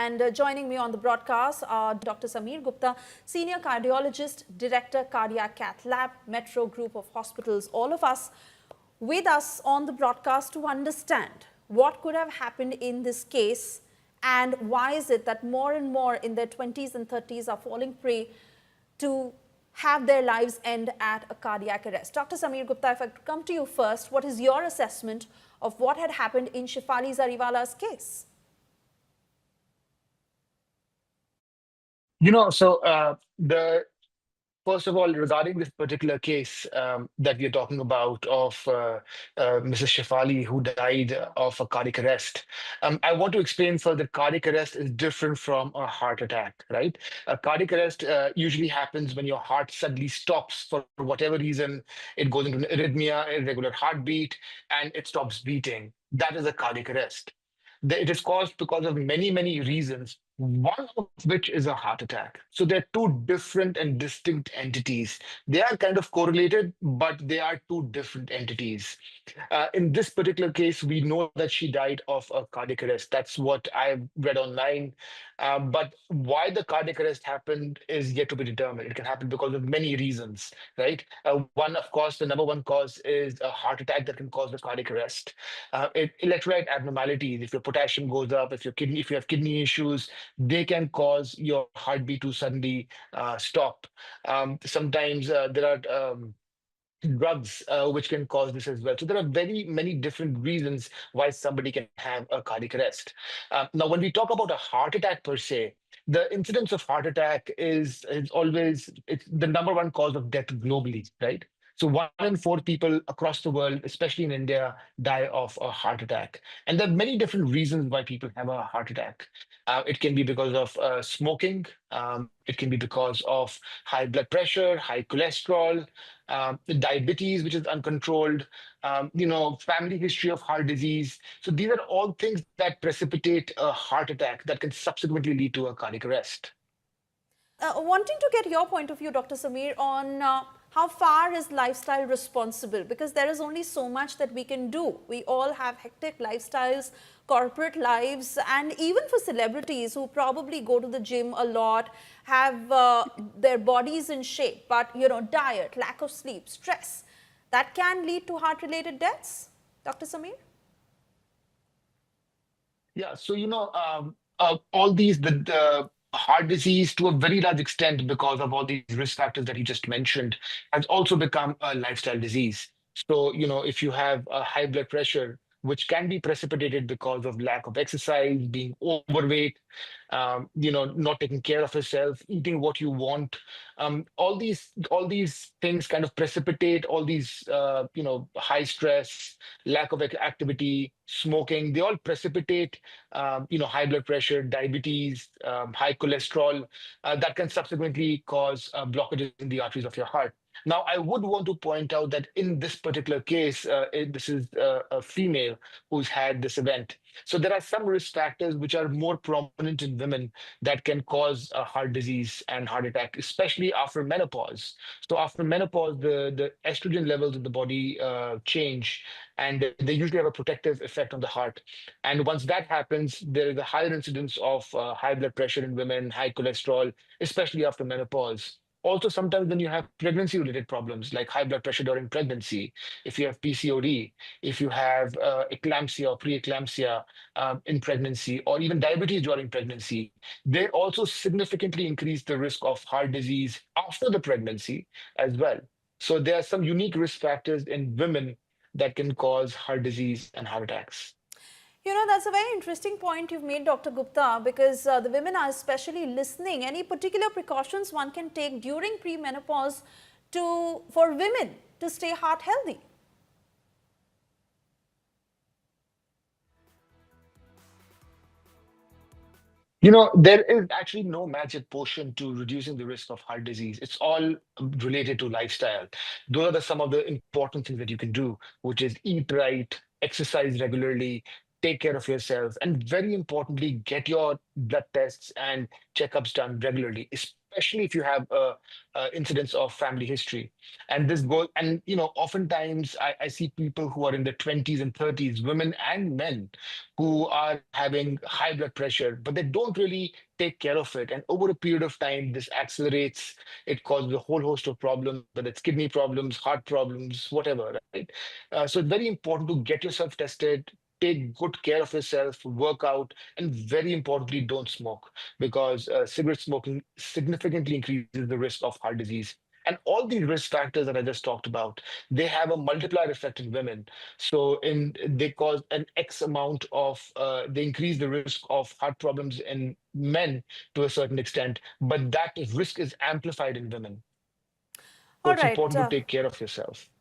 And joining me on the broadcast are Dr. Sameer Gupta, Senior Cardiologist, Director, Cardiac Cath Lab, Metro Group of Hospitals, all of us with us on the broadcast to understand what could have happened in this case and why is it that more and more in their 20s and 30s are falling prey to have their lives end at a cardiac arrest. Dr. Sameer Gupta, if I could come to you first, what is your assessment of what had happened in Shefali Zariwala's case? The first of all, regarding this particular case that we are talking about of Mrs. Shefali, who died of a cardiac arrest, I want to explain further. Cardiac arrest is different from a heart attack, right? A cardiac arrest usually happens when your heart suddenly stops for whatever reason. It goes into an arrhythmia, irregular heartbeat, and it stops beating. That is a cardiac arrest. It is caused because of many, many reasons, one of which is a heart attack. So they're two different and distinct entities. They are kind of correlated, but they are two different entities. In this particular case, we know that she died of a cardiac arrest. That's what I've read online. But why the cardiac arrest happened is yet to be determined. It can happen because of many reasons, right? One, of course, the number one cause is a heart attack that can cause the cardiac arrest. Electrolyte abnormalities, if your potassium goes up, if you have kidney issues, they can cause your heartbeat to suddenly stop. Sometimes there are drugs which can cause this as well. So there are very many different reasons why somebody can have a cardiac arrest. Now, when we talk about a heart attack per se, the incidence of heart attack is always it's the number one cause of death globally, right? So 1 in 4 people across the world, especially in India, die of a heart attack. And there are many different reasons why people have a heart attack. It can be because of smoking. It can be because of high blood pressure, high cholesterol, diabetes, which is uncontrolled, family history of heart disease. So these are all things that precipitate a heart attack that can subsequently lead to a cardiac arrest. Wanting to get your point of view, Dr. Sameer, on how far is lifestyle responsible? Because there is only so much that we can do. We all have hectic lifestyles, corporate lives, and even for celebrities who probably go to the gym a lot, have their bodies in shape, but diet, lack of sleep, stress, that can lead to heart-related deaths. Dr. Sameer? Yeah, so all these the heart disease to a very large extent because of all these risk factors that you just mentioned has also become a lifestyle disease. So if you have a high blood pressure, which can be precipitated because of lack of exercise, being overweight, not taking care of yourself, eating what you want, all these things kind of precipitate all these high stress, lack of activity, smoking. They all precipitate high blood pressure, diabetes, high cholesterol, that can subsequently cause blockages in the arteries of your heart. Now, I would want to point out that in this particular case, this is a female who's had this event. So there are some risk factors which are more prominent in women that can cause a heart disease and heart attack, especially after menopause. So after menopause, the estrogen levels in the body change, and they usually have a protective effect on the heart. And once that happens, there is a higher incidence of high blood pressure in women, high cholesterol, especially after menopause. Also, sometimes when you have pregnancy related problems like high blood pressure during pregnancy, if you have PCOD, if you have eclampsia or preeclampsia in pregnancy, or even diabetes during pregnancy, they also significantly increase the risk of heart disease after the pregnancy as well. So there are some unique risk factors in women that can cause heart disease and heart attacks. That's a very interesting point you've made, Dr. Gupta, because the women are especially listening. Any particular precautions one can take during premenopause for women to stay heart healthy? There is actually no magic potion to reducing the risk of heart disease. It's all related to lifestyle. Those are some of the important things that you can do, which is eat right, exercise regularly, take care of yourself, and very importantly, get your blood tests and checkups done regularly, especially if you have a incidence of family history. And this goes, and oftentimes I see people who are in their 20s and 30s, women and men, who are having high blood pressure, but they don't really take care of it. And over a period of time, this accelerates. It causes a whole host of problems, whether it's kidney problems, heart problems, whatever, right? So it's very important to get yourself tested, take good care of yourself, work out, and very importantly, don't smoke, because cigarette smoking significantly increases the risk of heart disease. And all these risk factors that I just talked about, they have a multiplier effect in women. So they cause an X amount of, they increase the risk of heart problems in men to a certain extent, but that risk is amplified in women. So All it's right. important to take care of yourself.